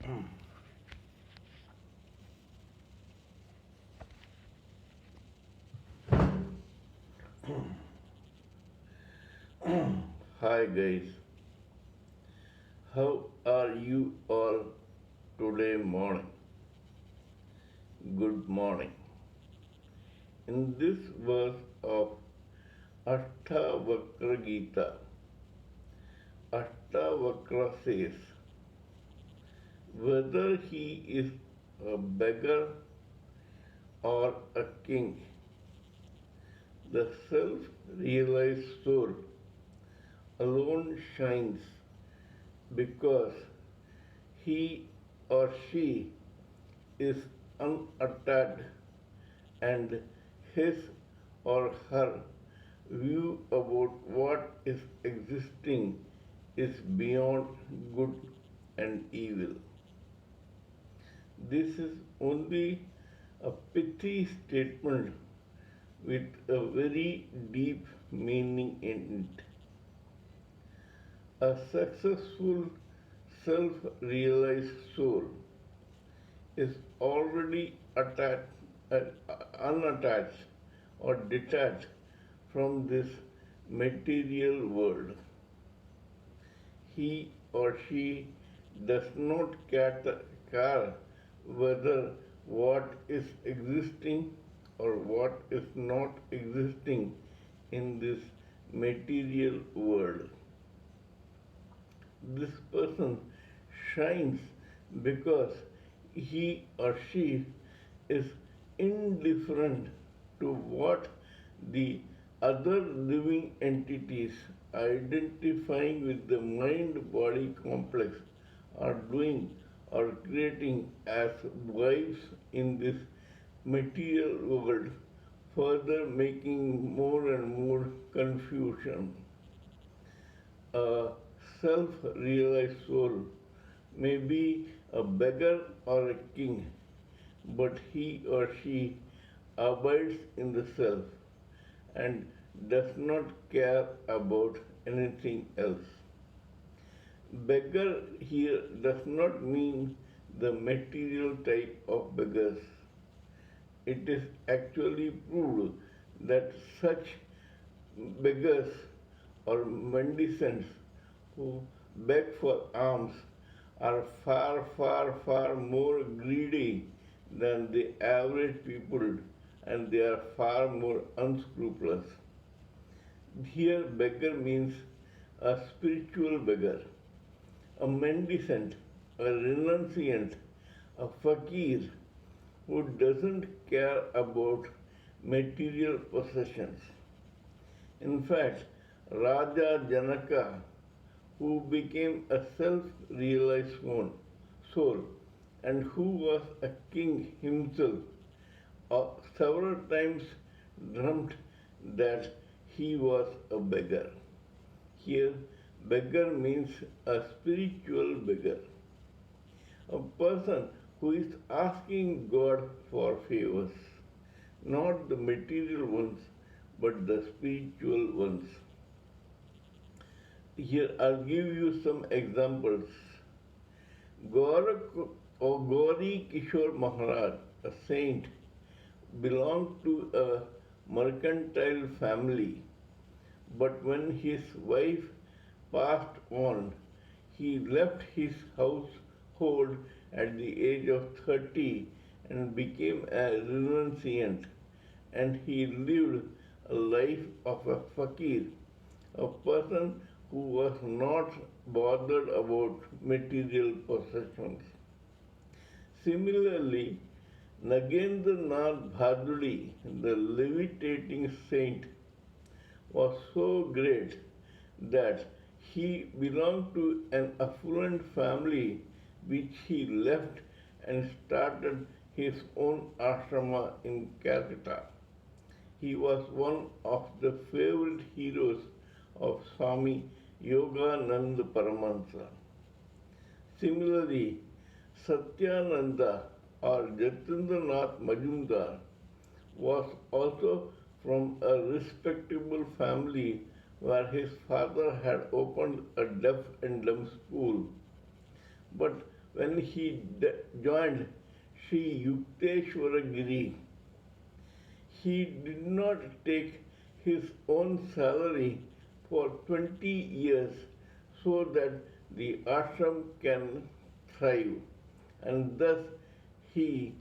Hi guys, how are you all today morning? Good morning. In this verse of Ashtavakra Gita, Ashtavakra says, whether he is a beggar or a king, the self-realized soul alone shines because he or she is unattached and his or her view about what is existing is beyond good and evil. This is only a pithy statement with a very deep meaning in it. A successful self realized soul is already uh, unattached or detached from this material world. He or she does not care whether what is existing or what is not existing in this material world. This person shines because he or she is indifferent to what the other living entities identifying with the mind body complex are doing or creating as wives in this material world, further making more and more confusion. A self realized soul may be a beggar or a king, but he or she abides in the self and does not care about anything else. Beggar here does not mean the material type of beggars. It is actually proved that such beggars or mendicants who beg for alms are far, far, far more greedy than the average people and they are far more unscrupulous. Here, beggar means a spiritual beggar, a mendicant, a renunciant, a fakir who doesn't care about material possessions. In fact, Raja Janaka, who became a self realized soul and who was a king himself, several times dreamt that he was a beggar. Here, beggar means a spiritual beggar, a person who is asking God for favors, not the material ones, but the spiritual ones. Here, I'll give you some examples. Gorak or Gauri Kishore Maharaj, a saint, belonged to a mercantile family, but when his wife passed on, he left his household at the age of 30 and became a renunciant, and he lived a life of a fakir, a person who was not bothered about material possessions. Similarly, Nagendranath Bhaduri, the levitating saint, was so great that he belonged to an affluent family which he left and started his own ashrama in Calcutta. He was one of the favorite heroes of Swami Yogananda Paramahansa. Similarly, Satyananda or Jatindranath Majumdar was also from a respectable family where his father had opened a deaf and dumb school. But when he joined Sri Yukteswara Giri. He did not take his own salary for 20 years so that the ashram can thrive, and thus he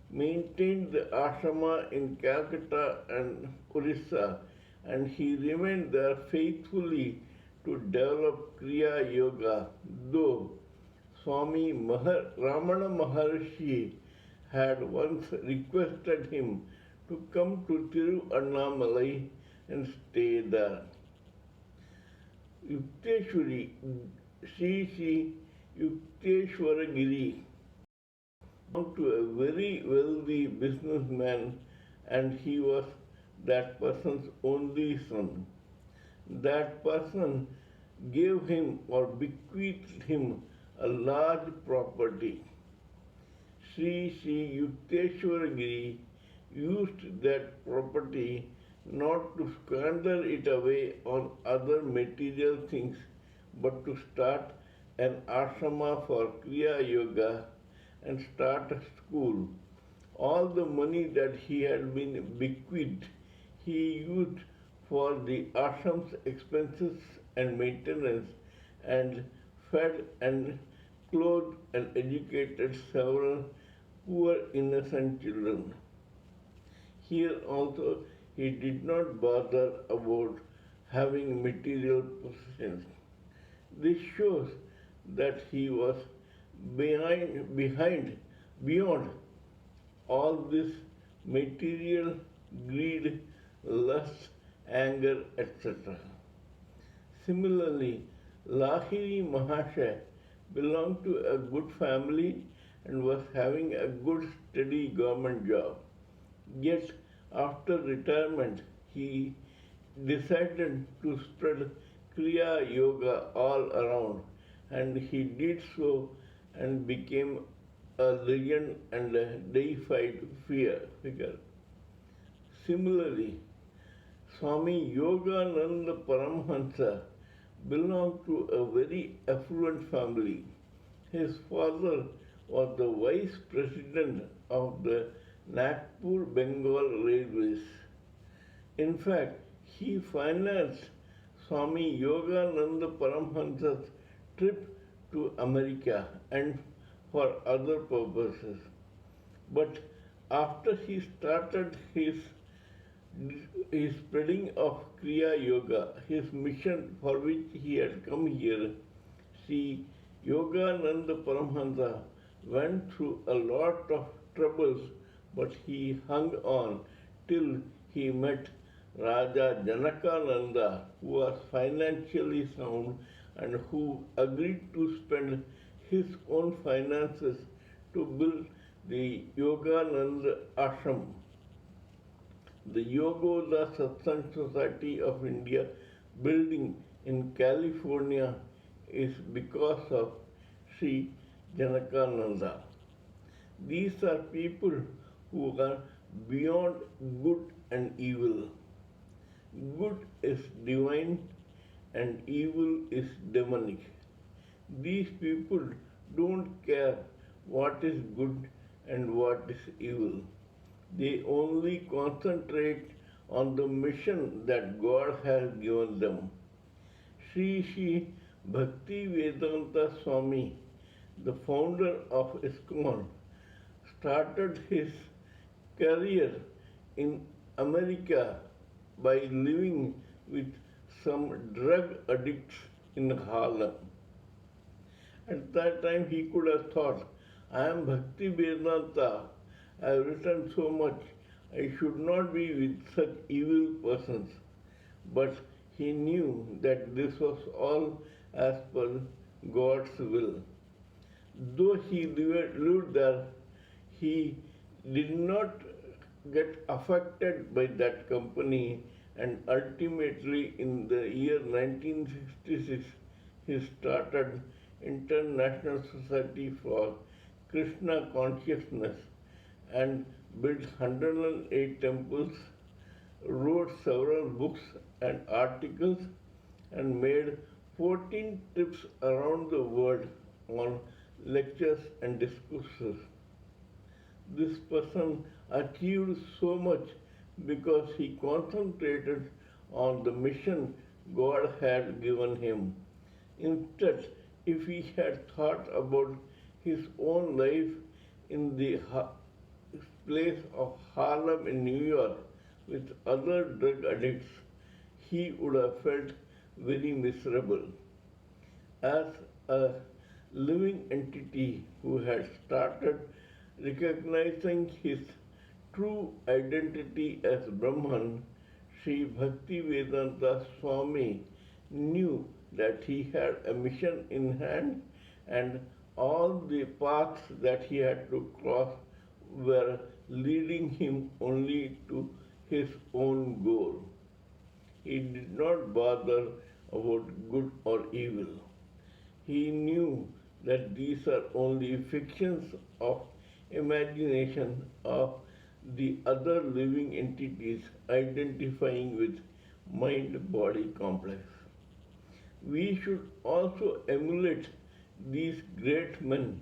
maintained the ashrama in Calcutta and Orissa, and he remained there faithfully to develop Kriya Yoga, though Swami Ramana Maharshi had once requested him to come to Tiruvannamalai and stay there. Yukteswari, Sri Yukteswara Giri belonged to a very wealthy businessman, and he was that person's only son. That person gave him or bequeathed him a large property. Sri Yukteswara Giri used that property not to squander it away on other material things, but to start an ashrama for Kriya Yoga and start a school. All the money that he had been bequeathed, he used for the ashram's expenses and maintenance, and fed and clothed and educated several poor innocent children. Here also he did not bother about having material possessions. This shows that he was beyond all this material greed, lust, anger, etc. Similarly, Lahiri Mahasaya belonged to a good family and was having a good steady government job. Yet, after retirement, he decided to spread Kriya Yoga all around, and he did so and became a legend and a deified figure. Similarly, Swami Yogananda Paramhansa belonged to a very affluent family. His father was the vice president of the Nagpur Bengal Railways. In fact, he financed Swami Yogananda Paramhansa's trip to America and for other purposes. But after he started his spreading of Kriya Yoga, his mission for which he had come here, Sri Yogananda Paramhansa went through a lot of troubles, but he hung on till he met Raja Janakananda, who was financially sound and who agreed to spend his own finances to build the Yogananda Ashram. The Yogoda Satsang Society of India building in California is because of Sri Janakananda. These are people who are beyond good and evil. Good is divine and evil is demonic. These people don't care what is good and what is evil. They only concentrate on the mission that God has given them. Sri Bhakti Vedanta Swami, the founder of ISKCON, started his career in America by living with some drug addicts in Harlem. At that time, he could have thought, I am Bhakti Vedanta, I have written so much, I should not be with such evil persons. But he knew that this was all as per God's will. Though he lived there, he did not get affected by that company, and ultimately in the year 1966 he started International Society for Krishna Consciousness and built 108 temples, wrote several books and articles, and made 14 trips around the world on lectures, and discourses. This person achieved so much because he concentrated on the mission God had given him. Instead, if he had thought about his own life in the place of Harlem in New York with other drug addicts, he would have felt very miserable. As a living entity who had started recognizing his true identity as Brahman, Sri Bhaktivedanta Swami knew that he had a mission in hand and all the paths that he had to cross were leading him only to his own goal. He did not bother about good or evil. He knew that these are only fictions of imagination of the other living entities identifying with mind body complex. We should also emulate these great men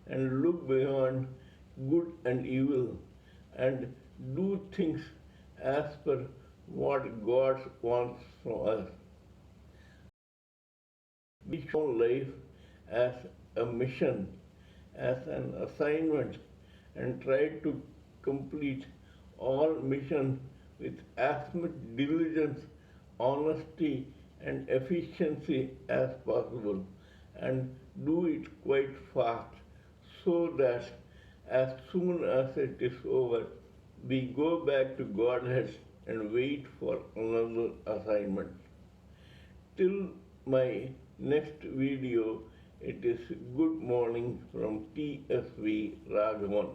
and look beyond good and evil and do things as per what God wants from us. We show life as a mission, as an assignment, and try to complete all mission with as much diligence, honesty, and efficiency as possible, and do it quite fast so that as soon as it is over, we go back to Godhead and wait for another assignment. Till my next video, it is good morning from TSV Raghavan.